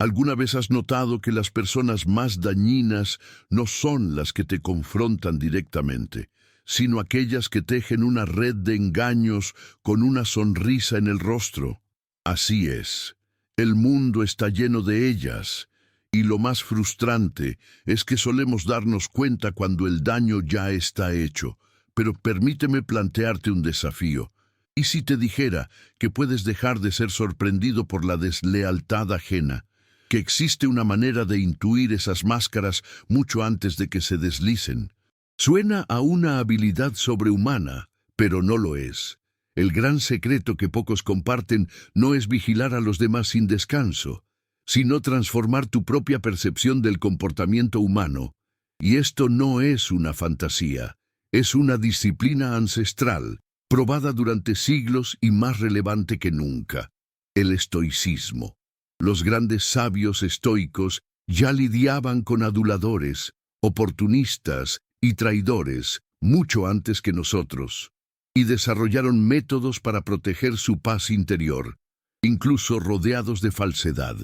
¿Alguna vez has notado que las personas más dañinas no son las que te confrontan directamente, sino aquellas que tejen una red de engaños con una sonrisa en el rostro? Así es, el mundo está lleno de ellas, y lo más frustrante es que solemos darnos cuenta cuando el daño ya está hecho. Pero permíteme plantearte un desafío. ¿Y si te dijera que puedes dejar de ser sorprendido por la deslealtad ajena? Que existe una manera de intuir esas máscaras mucho antes de que se deslicen. Suena a una habilidad sobrehumana, pero no lo es. El gran secreto que pocos comparten no es vigilar a los demás sin descanso, sino transformar tu propia percepción del comportamiento humano. Y esto no es una fantasía, es una disciplina ancestral, probada durante siglos y más relevante que nunca: el estoicismo. Los grandes sabios estoicos ya lidiaban con aduladores, oportunistas y traidores mucho antes que nosotros, y desarrollaron métodos para proteger su paz interior, incluso rodeados de falsedad.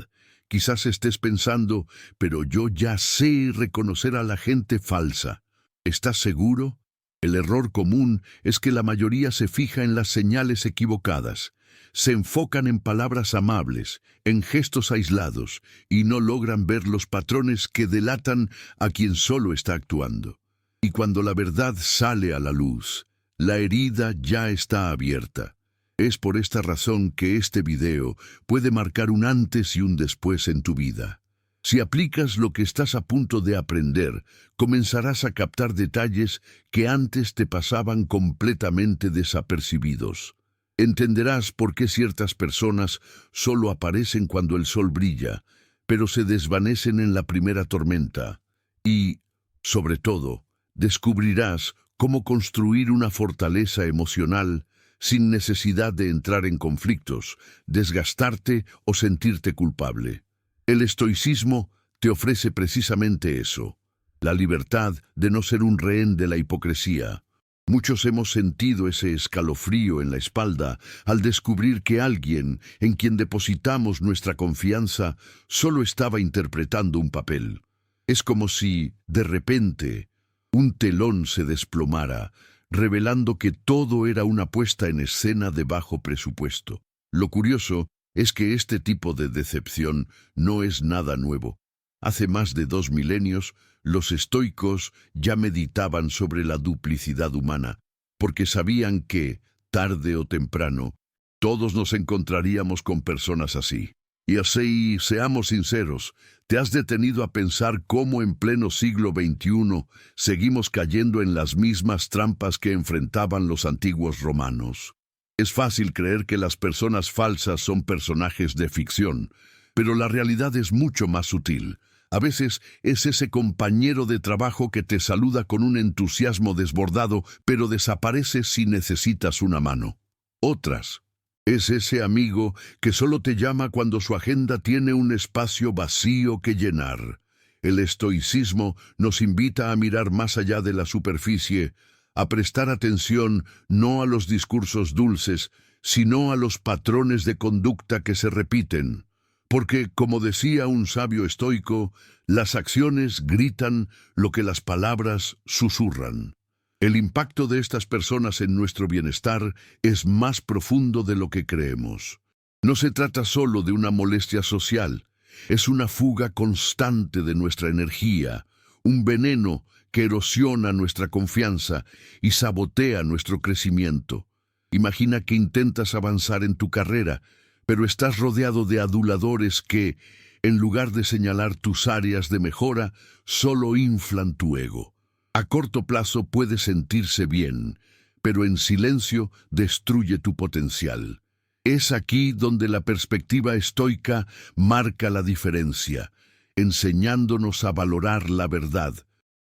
Quizás estés pensando, pero yo ya sé reconocer a la gente falsa. ¿Estás seguro? El error común es que la mayoría se fija en las señales equivocadas. Se enfocan en palabras amables, en gestos aislados, y no logran ver los patrones que delatan a quien solo está actuando. Y cuando la verdad sale a la luz, la herida ya está abierta. Es por esta razón que este video puede marcar un antes y un después en tu vida. Si aplicas lo que estás a punto de aprender, comenzarás a captar detalles que antes te pasaban completamente desapercibidos. Entenderás por qué ciertas personas solo aparecen cuando el sol brilla, pero se desvanecen en la primera tormenta. Y, sobre todo, descubrirás cómo construir una fortaleza emocional sin necesidad de entrar en conflictos, desgastarte o sentirte culpable. El estoicismo te ofrece precisamente eso: la libertad de no ser un rehén de la hipocresía. Muchos hemos sentido ese escalofrío en la espalda al descubrir que alguien en quien depositamos nuestra confianza solo estaba interpretando un papel. Es como si, de repente, un telón se desplomara, revelando que todo era una puesta en escena de bajo presupuesto. Lo curioso es que este tipo de decepción no es nada nuevo. Hace más de 2 milenios, los estoicos ya meditaban sobre la duplicidad humana, porque sabían que, tarde o temprano, todos nos encontraríamos con personas así. Y así, seamos sinceros, ¿te has detenido a pensar cómo en pleno siglo XXI seguimos cayendo en las mismas trampas que enfrentaban los antiguos romanos? Es fácil creer que las personas falsas son personajes de ficción, pero la realidad es mucho más sutil. A veces es ese compañero de trabajo que te saluda con un entusiasmo desbordado, pero desaparece si necesitas una mano. Otras es ese amigo que solo te llama cuando su agenda tiene un espacio vacío que llenar. El estoicismo nos invita a mirar más allá de la superficie, a prestar atención no a los discursos dulces, sino a los patrones de conducta que se repiten. Porque, como decía un sabio estoico, las acciones gritan lo que las palabras susurran. El impacto de estas personas en nuestro bienestar es más profundo de lo que creemos. No se trata solo de una molestia social, es una fuga constante de nuestra energía, un veneno que erosiona nuestra confianza y sabotea nuestro crecimiento. Imagina que intentas avanzar en tu carrera, pero estás rodeado de aduladores que, en lugar de señalar tus áreas de mejora, solo inflan tu ego. A corto plazo puede sentirse bien, pero en silencio destruye tu potencial. Es aquí donde la perspectiva estoica marca la diferencia, enseñándonos a valorar la verdad,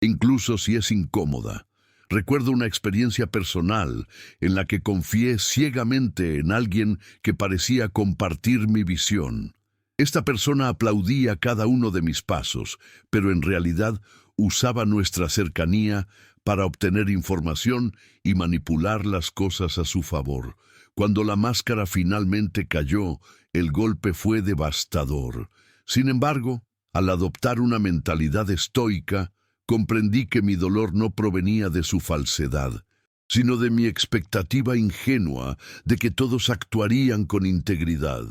incluso si es incómoda. Recuerdo una experiencia personal en la que confié ciegamente en alguien que parecía compartir mi visión. Esta persona aplaudía cada uno de mis pasos, pero en realidad usaba nuestra cercanía para obtener información y manipular las cosas a su favor. Cuando la máscara finalmente cayó, el golpe fue devastador. Sin embargo, al adoptar una mentalidad estoica, comprendí que mi dolor no provenía de su falsedad, sino de mi expectativa ingenua de que todos actuarían con integridad.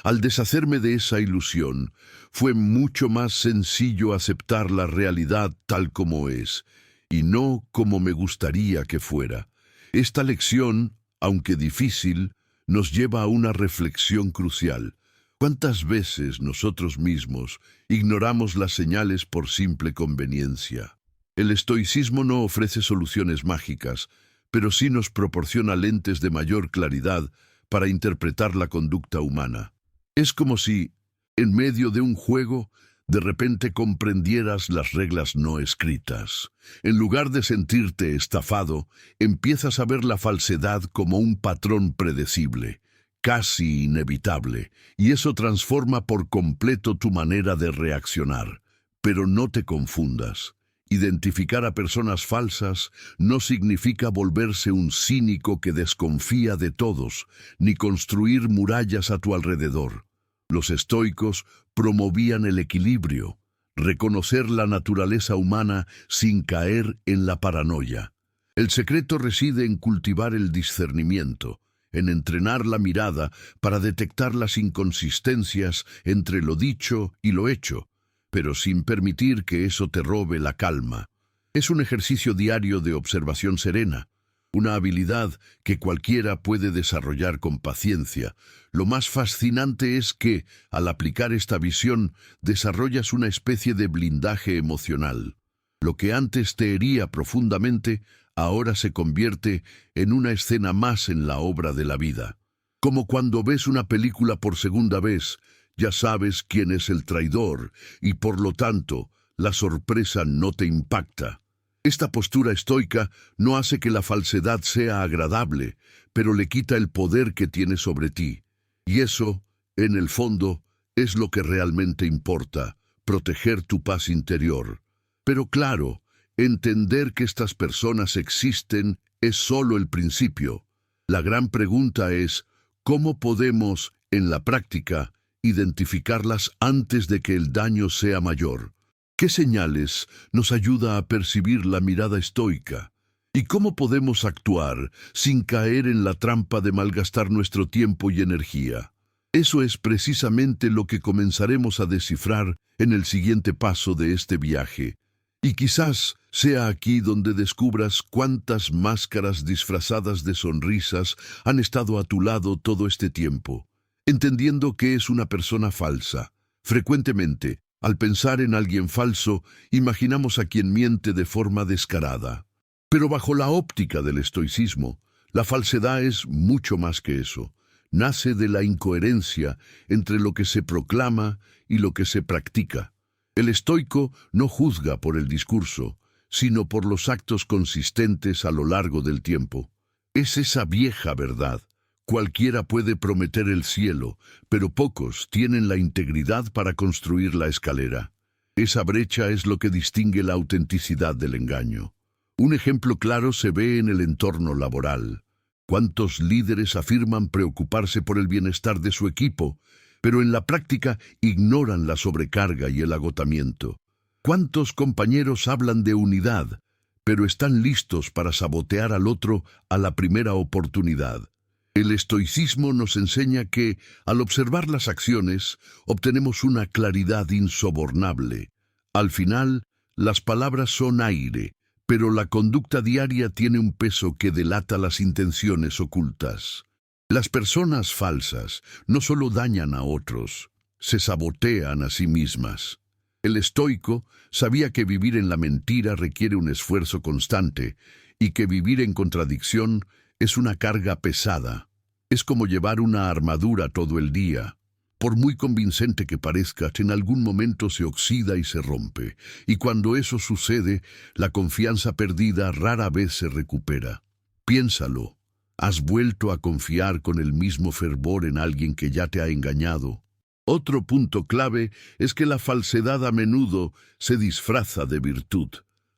Al deshacerme de esa ilusión, fue mucho más sencillo aceptar la realidad tal como es, y no como me gustaría que fuera. Esta lección, aunque difícil, nos lleva a una reflexión crucial. ¿Cuántas veces nosotros mismos ignoramos las señales por simple conveniencia? El estoicismo no ofrece soluciones mágicas, pero sí nos proporciona lentes de mayor claridad para interpretar la conducta humana. Es como si, en medio de un juego, de repente comprendieras las reglas no escritas. En lugar de sentirte estafado, empiezas a ver la falsedad como un patrón predecible, casi inevitable, y eso transforma por completo tu manera de reaccionar. Pero no te confundas. Identificar a personas falsas no significa volverse un cínico que desconfía de todos, ni construir murallas a tu alrededor. Los estoicos promovían el equilibrio, reconocer la naturaleza humana sin caer en la paranoia. El secreto reside en cultivar el discernimiento, en entrenar la mirada para detectar las inconsistencias entre lo dicho y lo hecho, pero sin permitir que eso te robe la calma. Es un ejercicio diario de observación serena, una habilidad que cualquiera puede desarrollar con paciencia. Lo más fascinante es que, al aplicar esta visión, desarrollas una especie de blindaje emocional. Lo que antes te hería profundamente, ahora se convierte en una escena más en la obra de la vida. Como cuando ves una película por segunda vez, ya sabes quién es el traidor y por lo tanto, la sorpresa no te impacta. Esta postura estoica no hace que la falsedad sea agradable, pero le quita el poder que tiene sobre ti. Y eso, en el fondo, es lo que realmente importa, proteger tu paz interior. Pero claro, entender que estas personas existen es solo el principio. La gran pregunta es, ¿cómo podemos, en la práctica, identificarlas antes de que el daño sea mayor? ¿Qué señales nos ayuda a percibir la mirada estoica? ¿Y cómo podemos actuar sin caer en la trampa de malgastar nuestro tiempo y energía? Eso es precisamente lo que comenzaremos a descifrar en el siguiente paso de este viaje. Y quizás sea aquí donde descubras cuántas máscaras disfrazadas de sonrisas han estado a tu lado todo este tiempo. Entendiendo que es una persona falsa. Frecuentemente, al pensar en alguien falso, imaginamos a quien miente de forma descarada. Pero bajo la óptica del estoicismo, la falsedad es mucho más que eso. Nace de la incoherencia entre lo que se proclama y lo que se practica. El estoico no juzga por el discurso, sino por los actos consistentes a lo largo del tiempo. Es esa vieja verdad. Cualquiera puede prometer el cielo, pero pocos tienen la integridad para construir la escalera. Esa brecha es lo que distingue la autenticidad del engaño. Un ejemplo claro se ve en el entorno laboral. ¿Cuántos líderes afirman preocuparse por el bienestar de su equipo, pero en la práctica ignoran la sobrecarga y el agotamiento? ¿Cuántos compañeros hablan de unidad, pero están listos para sabotear al otro a la primera oportunidad? El estoicismo nos enseña que, al observar las acciones, obtenemos una claridad insobornable. Al final, las palabras son aire, pero la conducta diaria tiene un peso que delata las intenciones ocultas. Las personas falsas no solo dañan a otros, se sabotean a sí mismas. El estoico sabía que vivir en la mentira requiere un esfuerzo constante y que vivir en contradicción es una carga pesada. Es como llevar una armadura todo el día. Por muy convincente que parezca, en algún momento se oxida y se rompe. Y cuando eso sucede, la confianza perdida rara vez se recupera. Piénsalo. ¿Has vuelto a confiar con el mismo fervor en alguien que ya te ha engañado? Otro punto clave es que la falsedad a menudo se disfraza de virtud.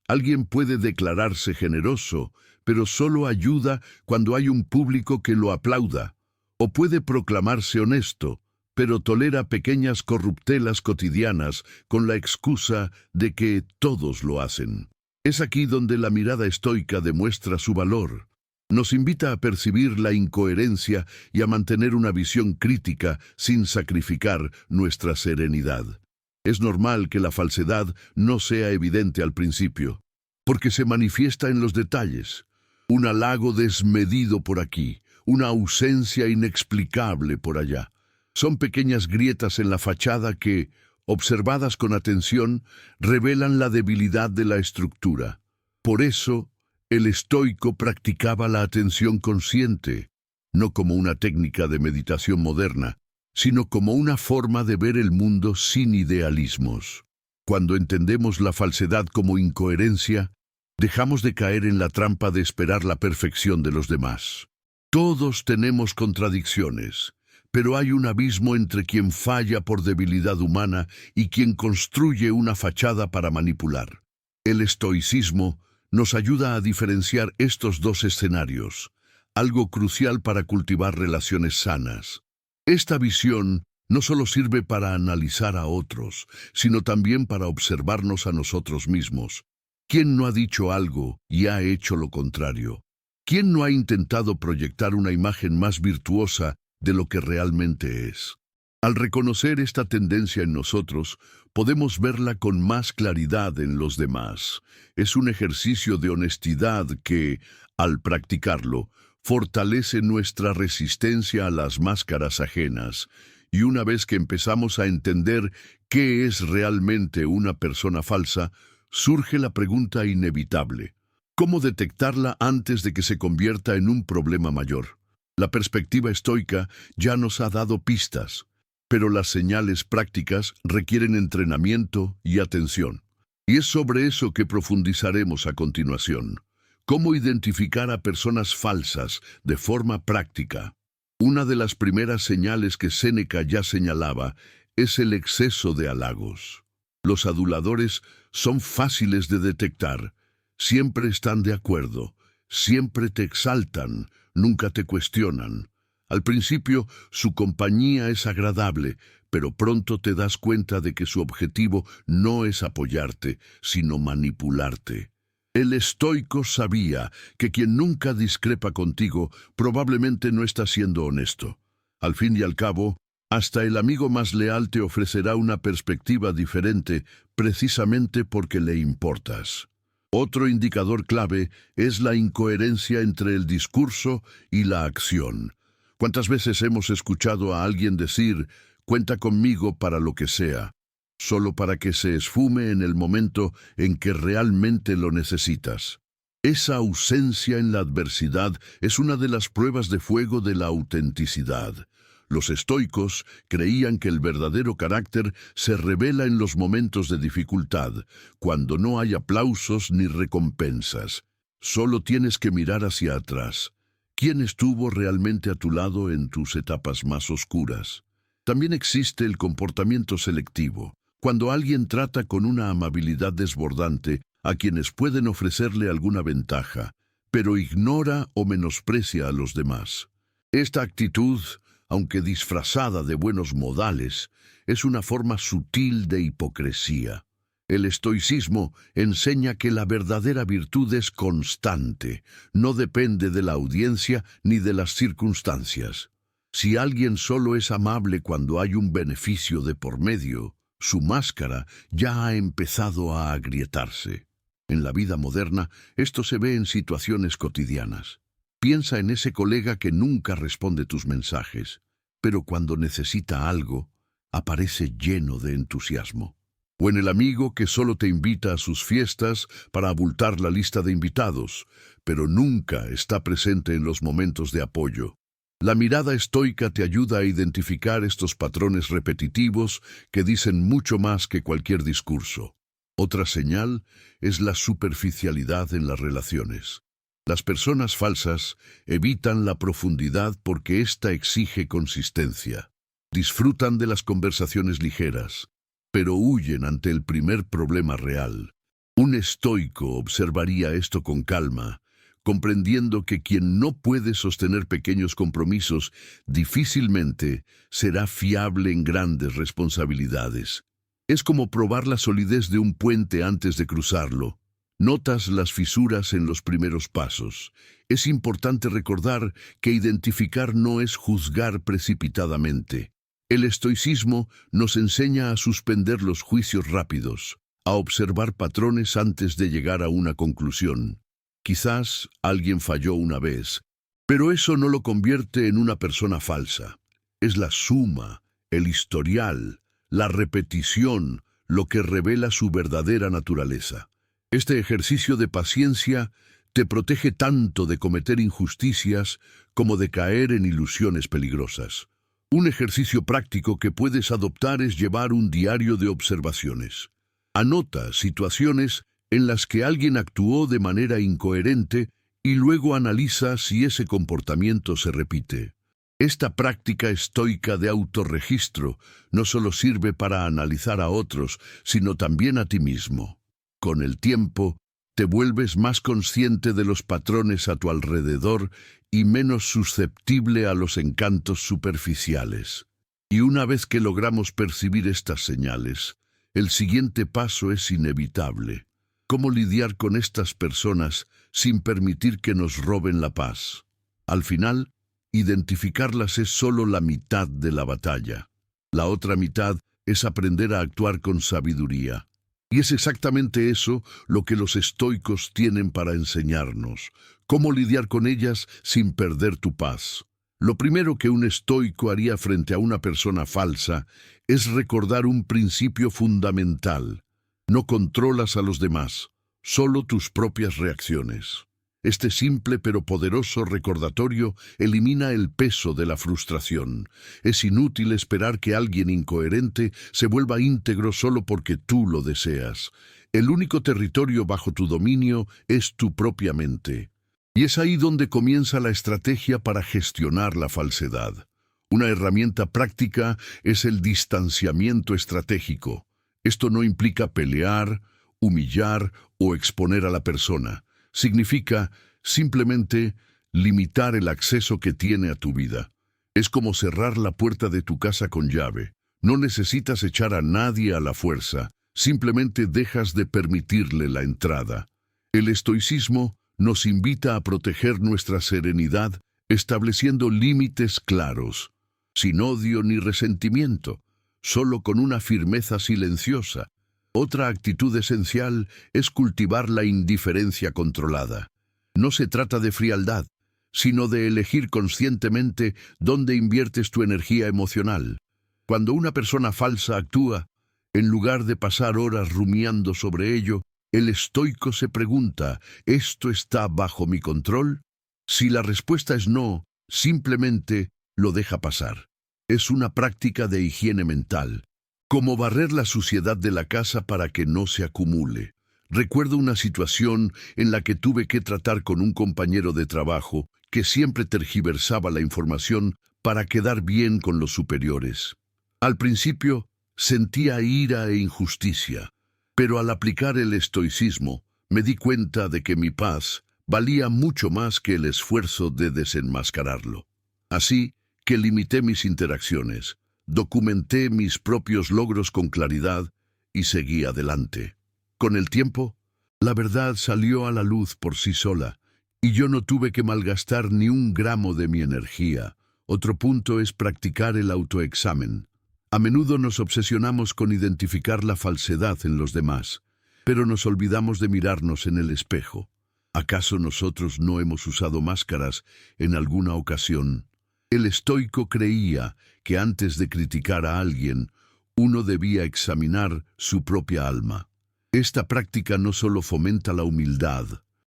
Alguien puede declararse generoso, pero solo ayuda cuando hay un público que lo aplauda. O puede proclamarse honesto, pero tolera pequeñas corruptelas cotidianas con la excusa de que todos lo hacen. Es aquí donde la mirada estoica demuestra su valor. Nos invita a percibir la incoherencia y a mantener una visión crítica sin sacrificar nuestra serenidad. Es normal que la falsedad no sea evidente al principio, porque se manifiesta en los detalles. Un halago desmedido por aquí, una ausencia inexplicable por allá. Son pequeñas grietas en la fachada que, observadas con atención, revelan la debilidad de la estructura. Por eso, el estoico practicaba la atención consciente, no como una técnica de meditación moderna, sino como una forma de ver el mundo sin idealismos. Cuando entendemos la falsedad como incoherencia, dejamos de caer en la trampa de esperar la perfección de los demás. Todos tenemos contradicciones, pero hay un abismo entre quien falla por debilidad humana y quien construye una fachada para manipular. El estoicismo nos ayuda a diferenciar estos dos escenarios, algo crucial para cultivar relaciones sanas. Esta visión no solo sirve para analizar a otros, sino también para observarnos a nosotros mismos. ¿Quién no ha dicho algo y ha hecho lo contrario? ¿Quién no ha intentado proyectar una imagen más virtuosa de lo que realmente es? Al reconocer esta tendencia en nosotros, podemos verla con más claridad en los demás. Es un ejercicio de honestidad que, al practicarlo, fortalece nuestra resistencia a las máscaras ajenas. Y una vez que empezamos a entender qué es realmente una persona falsa, surge la pregunta inevitable: ¿cómo detectarla antes de que se convierta en un problema mayor? La perspectiva estoica ya nos ha dado pistas, pero las señales prácticas requieren entrenamiento y atención. Y es sobre eso que profundizaremos a continuación. ¿Cómo identificar a personas falsas de forma práctica? Una de las primeras señales que Séneca ya señalaba es el exceso de halagos. Los aduladores son fáciles de detectar. Siempre están de acuerdo, siempre te exaltan, nunca te cuestionan. Al principio, su compañía es agradable, pero pronto te das cuenta de que su objetivo no es apoyarte, sino manipularte. El estoico sabía que quien nunca discrepa contigo probablemente no está siendo honesto. Al fin y al cabo, hasta el amigo más leal te ofrecerá una perspectiva diferente precisamente porque le importas. Otro indicador clave es la incoherencia entre el discurso y la acción. ¿Cuántas veces hemos escuchado a alguien decir, cuenta conmigo para lo que sea, solo para que se esfume en el momento en que realmente lo necesitas? Esa ausencia en la adversidad es una de las pruebas de fuego de la autenticidad. Los estoicos creían que el verdadero carácter se revela en los momentos de dificultad, cuando no hay aplausos ni recompensas. Solo tienes que mirar hacia atrás. ¿Quién estuvo realmente a tu lado en tus etapas más oscuras? También existe el comportamiento selectivo, cuando alguien trata con una amabilidad desbordante a quienes pueden ofrecerle alguna ventaja, pero ignora o menosprecia a los demás. Esta actitud, aunque disfrazada de buenos modales, es una forma sutil de hipocresía. El estoicismo enseña que la verdadera virtud es constante, no depende de la audiencia ni de las circunstancias. Si alguien solo es amable cuando hay un beneficio de por medio, su máscara ya ha empezado a agrietarse. En la vida moderna, esto se ve en situaciones cotidianas. Piensa en ese colega que nunca responde tus mensajes, pero cuando necesita algo, aparece lleno de entusiasmo. O en el amigo que solo te invita a sus fiestas para abultar la lista de invitados, pero nunca está presente en los momentos de apoyo. La mirada estoica te ayuda a identificar estos patrones repetitivos que dicen mucho más que cualquier discurso. Otra señal es la superficialidad en las relaciones. Las personas falsas evitan la profundidad porque ésta exige consistencia. Disfrutan de las conversaciones ligeras, pero huyen ante el primer problema real. Un estoico observaría esto con calma, comprendiendo que quien no puede sostener pequeños compromisos difícilmente será fiable en grandes responsabilidades. Es como probar la solidez de un puente antes de cruzarlo. Notas las fisuras en los primeros pasos. Es importante recordar que identificar no es juzgar precipitadamente. El estoicismo nos enseña a suspender los juicios rápidos, a observar patrones antes de llegar a una conclusión. Quizás alguien falló una vez, pero eso no lo convierte en una persona falsa. Es la suma, el historial, la repetición, lo que revela su verdadera naturaleza. Este ejercicio de paciencia te protege tanto de cometer injusticias como de caer en ilusiones peligrosas. Un ejercicio práctico que puedes adoptar es llevar un diario de observaciones. Anota situaciones en las que alguien actuó de manera incoherente y luego analiza si ese comportamiento se repite. Esta práctica estoica de autorregistro no solo sirve para analizar a otros, sino también a ti mismo. Con el tiempo, te vuelves más consciente de los patrones a tu alrededor y menos susceptible a los encantos superficiales. Y una vez que logramos percibir estas señales, el siguiente paso es inevitable. ¿Cómo lidiar con estas personas sin permitir que nos roben la paz? Al final, identificarlas es solo la mitad de la batalla. La otra mitad es aprender a actuar con sabiduría. Y es exactamente eso lo que los estoicos tienen para enseñarnos, cómo lidiar con ellas sin perder tu paz. Lo primero que un estoico haría frente a una persona falsa es recordar un principio fundamental. No controlas a los demás, solo tus propias reacciones. Este simple pero poderoso recordatorio elimina el peso de la frustración. Es inútil esperar que alguien incoherente se vuelva íntegro solo porque tú lo deseas. El único territorio bajo tu dominio es tu propia mente. Y es ahí donde comienza la estrategia para gestionar la falsedad. Una herramienta práctica es el distanciamiento estratégico. Esto no implica pelear, humillar o exponer a la persona. Significa simplemente limitar el acceso que tiene a tu vida. Es como cerrar la puerta de tu casa con llave. No necesitas echar a nadie a la fuerza, simplemente dejas de permitirle la entrada. El estoicismo nos invita a proteger nuestra serenidad, estableciendo límites claros, sin odio ni resentimiento, solo con una firmeza silenciosa. Otra actitud esencial es cultivar la indiferencia controlada. No se trata de frialdad, sino de elegir conscientemente dónde inviertes tu energía emocional. Cuando una persona falsa actúa, en lugar de pasar horas rumiando sobre ello, el estoico se pregunta, ¿esto está bajo mi control? Si la respuesta es no, simplemente lo deja pasar. Es una práctica de higiene mental, como barrer la suciedad de la casa para que no se acumule. Recuerdo una situación en la que tuve que tratar con un compañero de trabajo que siempre tergiversaba la información para quedar bien con los superiores. Al principio sentía ira e injusticia, pero al aplicar el estoicismo me di cuenta de que mi paz valía mucho más que el esfuerzo de desenmascararlo. Así que limité mis interacciones, documenté mis propios logros con claridad y seguí adelante. Con el tiempo, la verdad salió a la luz por sí sola, y yo no tuve que malgastar ni un gramo de mi energía. Otro punto es practicar el autoexamen. A menudo nos obsesionamos con identificar la falsedad en los demás, pero nos olvidamos de mirarnos en el espejo. ¿Acaso nosotros no hemos usado máscaras en alguna ocasión? El estoico creía que antes de criticar a alguien, uno debía examinar su propia alma. Esta práctica no solo fomenta la humildad,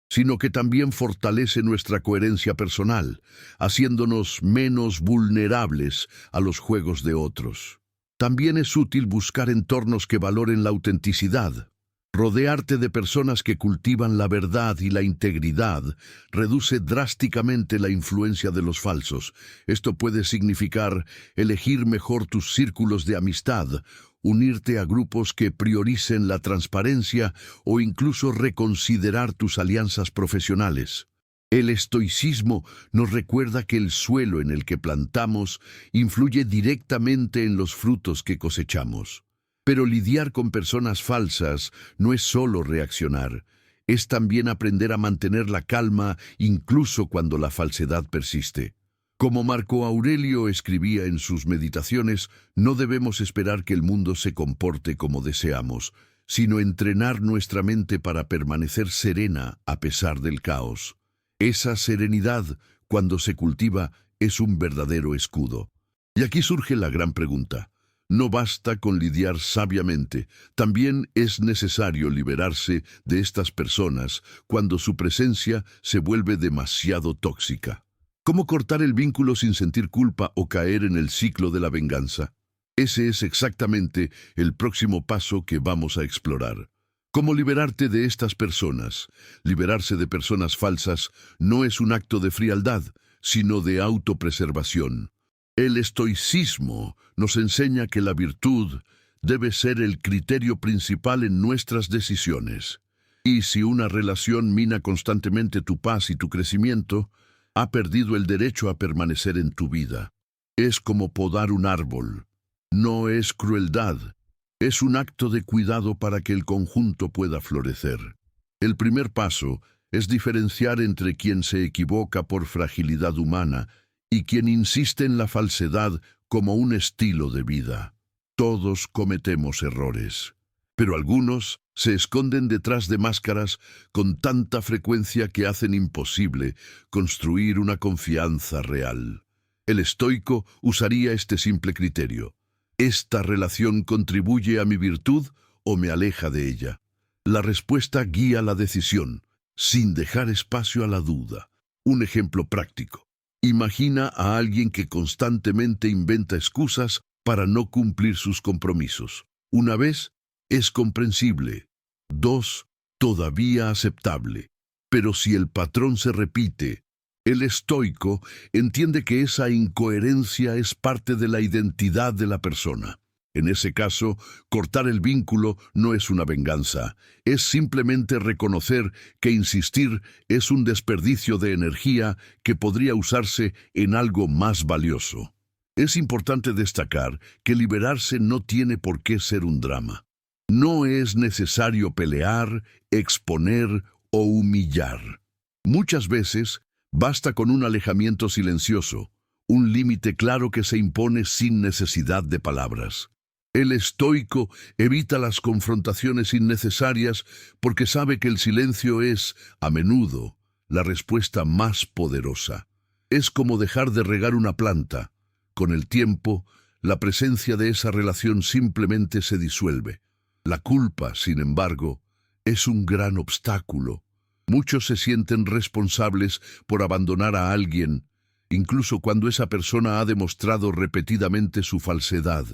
sino que también fortalece nuestra coherencia personal, haciéndonos menos vulnerables a los juegos de otros. También es útil buscar entornos que valoren la autenticidad. Rodearte de personas que cultivan la verdad y la integridad reduce drásticamente la influencia de los falsos. Esto puede significar elegir mejor tus círculos de amistad, unirte a grupos que prioricen la transparencia o incluso reconsiderar tus alianzas profesionales. El estoicismo nos recuerda que el suelo en el que plantamos influye directamente en los frutos que cosechamos. Pero lidiar con personas falsas no es solo reaccionar, es también aprender a mantener la calma incluso cuando la falsedad persiste. Como Marco Aurelio escribía en sus meditaciones, no debemos esperar que el mundo se comporte como deseamos, sino entrenar nuestra mente para permanecer serena a pesar del caos. Esa serenidad, cuando se cultiva, es un verdadero escudo. Y aquí surge la gran pregunta. No basta con lidiar sabiamente, también es necesario liberarse de estas personas cuando su presencia se vuelve demasiado tóxica. ¿Cómo cortar el vínculo sin sentir culpa o caer en el ciclo de la venganza? Ese es exactamente el próximo paso que vamos a explorar. ¿Cómo liberarte de estas personas? Liberarse de personas falsas no es un acto de frialdad, sino de autopreservación. El estoicismo nos enseña que la virtud debe ser el criterio principal en nuestras decisiones. Y si una relación mina constantemente tu paz y tu crecimiento, ha perdido el derecho a permanecer en tu vida. Es como podar un árbol. No es crueldad, es un acto de cuidado para que el conjunto pueda florecer. El primer paso es diferenciar entre quien se equivoca por fragilidad humana y quien insiste en la falsedad como un estilo de vida. Todos cometemos errores, pero algunos se esconden detrás de máscaras con tanta frecuencia que hacen imposible construir una confianza real. El estoico usaría este simple criterio. ¿Esta relación contribuye a mi virtud o me aleja de ella? La respuesta guía la decisión, sin dejar espacio a la duda. Un ejemplo práctico. Imagina a alguien que constantemente inventa excusas para no cumplir sus compromisos. Una vez, es comprensible. 2, todavía aceptable. Pero si el patrón se repite, el estoico entiende que esa incoherencia es parte de la identidad de la persona. En ese caso, cortar el vínculo no es una venganza, es simplemente reconocer que insistir es un desperdicio de energía que podría usarse en algo más valioso. Es importante destacar que liberarse no tiene por qué ser un drama. No es necesario pelear, exponer o humillar. Muchas veces, basta con un alejamiento silencioso, un límite claro que se impone sin necesidad de palabras. El estoico evita las confrontaciones innecesarias porque sabe que el silencio es, a menudo, la respuesta más poderosa. Es como dejar de regar una planta. Con el tiempo, la presencia de esa relación simplemente se disuelve. La culpa, sin embargo, es un gran obstáculo. Muchos se sienten responsables por abandonar a alguien, incluso cuando esa persona ha demostrado repetidamente su falsedad.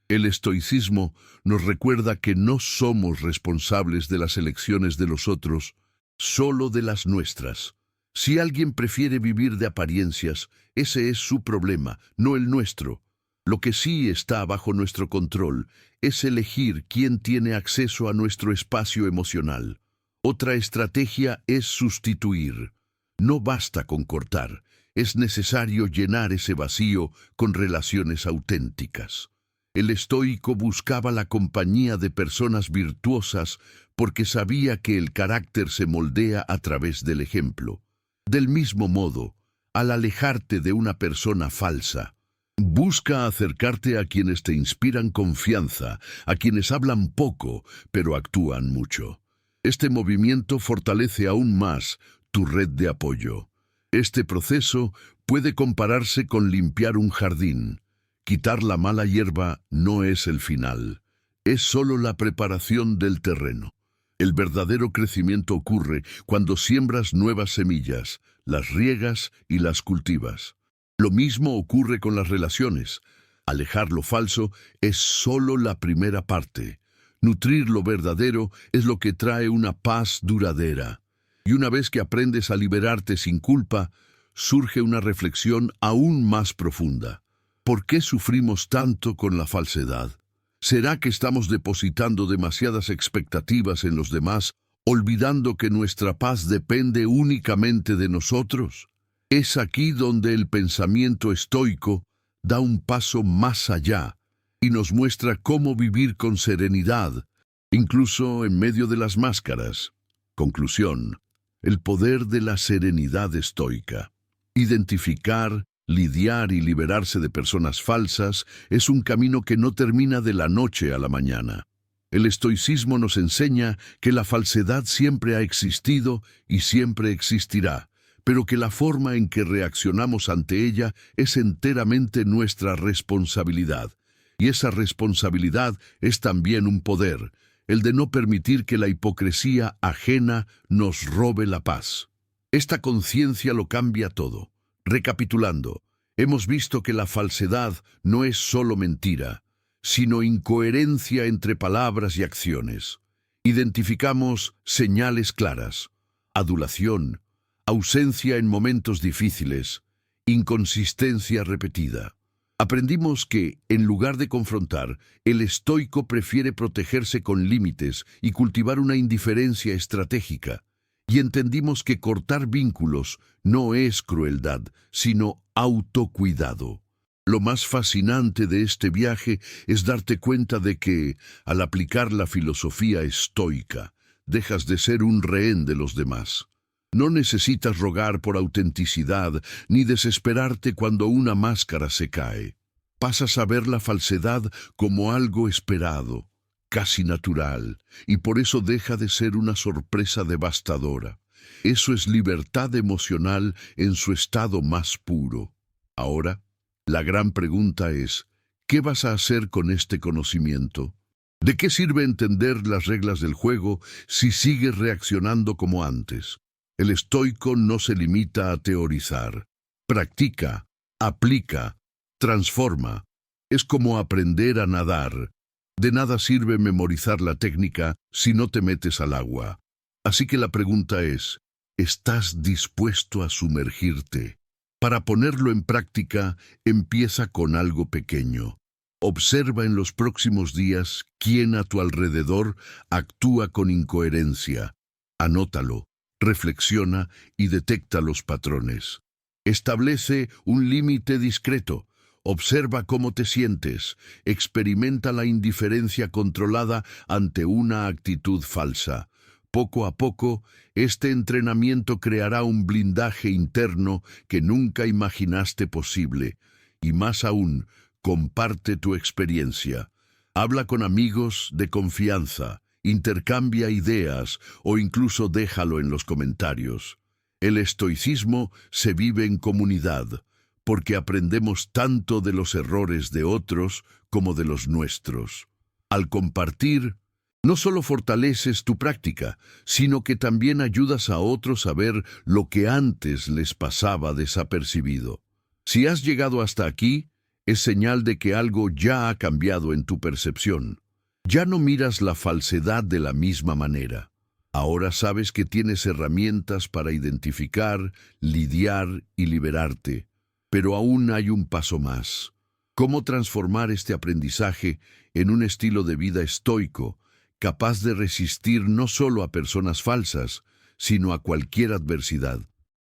El estoicismo nos recuerda que no somos responsables de las elecciones de los otros, solo de las nuestras. Si alguien prefiere vivir de apariencias, ese es su problema, no el nuestro. Lo que sí está bajo nuestro control es elegir quién tiene acceso a nuestro espacio emocional. Otra estrategia es sustituir. No basta con cortar, es necesario llenar ese vacío con relaciones auténticas. El estoico buscaba la compañía de personas virtuosas porque sabía que el carácter se moldea a través del ejemplo. Del mismo modo, al alejarte de una persona falsa, busca acercarte a quienes te inspiran confianza, a quienes hablan poco, pero actúan mucho. Este movimiento fortalece aún más tu red de apoyo. Este proceso puede compararse con limpiar un jardín. Quitar la mala hierba no es el final, es solo la preparación del terreno. El verdadero crecimiento ocurre cuando siembras nuevas semillas, las riegas y las cultivas. Lo mismo ocurre con las relaciones. Alejar lo falso es solo la primera parte. Nutrir lo verdadero es lo que trae una paz duradera. Y una vez que aprendes a liberarte sin culpa, surge una reflexión aún más profunda. ¿Por qué sufrimos tanto con la falsedad? ¿Será que estamos depositando demasiadas expectativas en los demás olvidando que nuestra paz depende únicamente de nosotros. Es aquí donde el pensamiento estoico da un paso más allá y nos muestra cómo vivir con serenidad, incluso en medio de las máscaras. Conclusión: el poder de la serenidad estoica. Identificar, lidiar y liberarse de personas falsas es un camino que no termina de la noche a la mañana. El estoicismo nos enseña que la falsedad siempre ha existido y siempre existirá, pero que la forma en que reaccionamos ante ella es enteramente nuestra responsabilidad. Y esa responsabilidad es también un poder, el de no permitir que la hipocresía ajena nos robe la paz. Esta conciencia lo cambia todo. Recapitulando, hemos visto que la falsedad no es solo mentira, sino incoherencia entre palabras y acciones. Identificamos señales claras: adulación, ausencia en momentos difíciles, inconsistencia repetida. Aprendimos que, en lugar de confrontar, el estoico prefiere protegerse con límites y cultivar una indiferencia estratégica. Y entendimos que cortar vínculos no es crueldad, sino autocuidado. Lo más fascinante de este viaje es darte cuenta de que, al aplicar la filosofía estoica, dejas de ser un rehén de los demás. No necesitas rogar por autenticidad ni desesperarte cuando una máscara se cae. Pasas a ver la falsedad como algo esperado, casi natural, y por eso deja de ser una sorpresa devastadora. Eso es libertad emocional en su estado más puro. Ahora, la gran pregunta es: ¿qué vas a hacer con este conocimiento? ¿De qué sirve entender las reglas del juego si sigues reaccionando como antes? El estoico no se limita a teorizar. Practica, aplica, transforma. Es como aprender a nadar. De nada sirve memorizar la técnica si no te metes al agua. Así que la pregunta es: ¿estás dispuesto a sumergirte? Para ponerlo en práctica, empieza con algo pequeño. Observa en los próximos días quién a tu alrededor actúa con incoherencia. Anótalo, reflexiona y detecta los patrones. Establece un límite discreto. Observa cómo te sientes. Experimenta la indiferencia controlada ante una actitud falsa. Poco a poco, este entrenamiento creará un blindaje interno que nunca imaginaste posible. Y más aún, comparte tu experiencia. Habla con amigos de confianza, intercambia ideas o incluso déjalo en los comentarios. El estoicismo se vive en comunidad, porque aprendemos tanto de los errores de otros como de los nuestros. Al compartir, no solo fortaleces tu práctica, sino que también ayudas a otros a ver lo que antes les pasaba desapercibido. Si has llegado hasta aquí, es señal de que algo ya ha cambiado en tu percepción. Ya no miras la falsedad de la misma manera. Ahora sabes que tienes herramientas para identificar, lidiar y liberarte. Pero aún hay un paso más. ¿Cómo transformar este aprendizaje en un estilo de vida estoico, capaz de resistir no solo a personas falsas, sino a cualquier adversidad?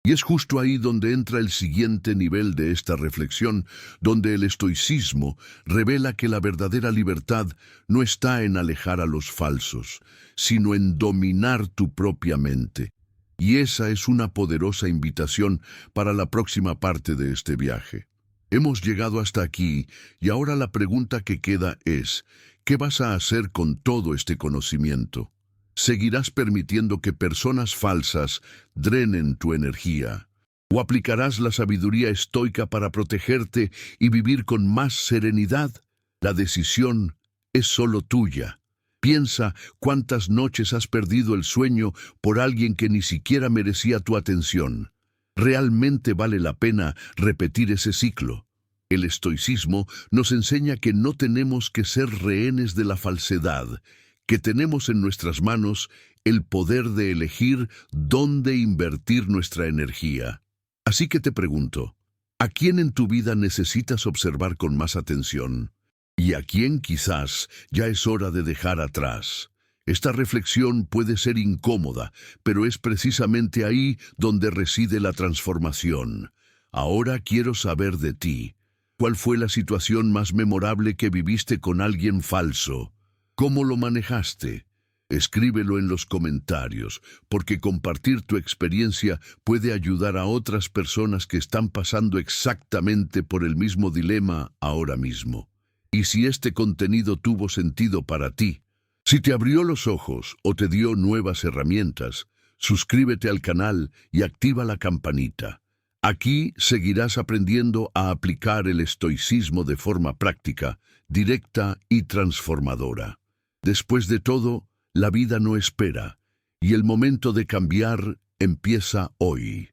Y es justo ahí donde entra el siguiente nivel de esta reflexión, donde el estoicismo revela que la verdadera libertad no está en alejar a los falsos, sino en dominar tu propia mente. Y esa es una poderosa invitación para la próxima parte de este viaje. Hemos llegado hasta aquí y ahora la pregunta que queda es: ¿qué vas a hacer con todo este conocimiento? ¿Seguirás permitiendo que personas falsas drenen tu energía? ¿O aplicarás la sabiduría estoica para protegerte y vivir con más serenidad? La decisión es solo tuya. Piensa cuántas noches has perdido el sueño por alguien que ni siquiera merecía tu atención. ¿Realmente vale la pena repetir ese ciclo? El estoicismo nos enseña que no tenemos que ser rehenes de la falsedad, que tenemos en nuestras manos el poder de elegir dónde invertir nuestra energía. Así que te pregunto, ¿a quién en tu vida necesitas observar con más atención? ¿Y a quién quizás ya es hora de dejar atrás? Esta reflexión puede ser incómoda, pero es precisamente ahí donde reside la transformación. Ahora quiero saber de ti. ¿Cuál fue la situación más memorable que viviste con alguien falso? ¿Cómo lo manejaste? Escríbelo en los comentarios, porque compartir tu experiencia puede ayudar a otras personas que están pasando exactamente por el mismo dilema ahora mismo. Y si este contenido tuvo sentido para ti, si te abrió los ojos o te dio nuevas herramientas, suscríbete al canal y activa la campanita. Aquí seguirás aprendiendo a aplicar el estoicismo de forma práctica, directa y transformadora. Después de todo, la vida no espera, y el momento de cambiar empieza hoy.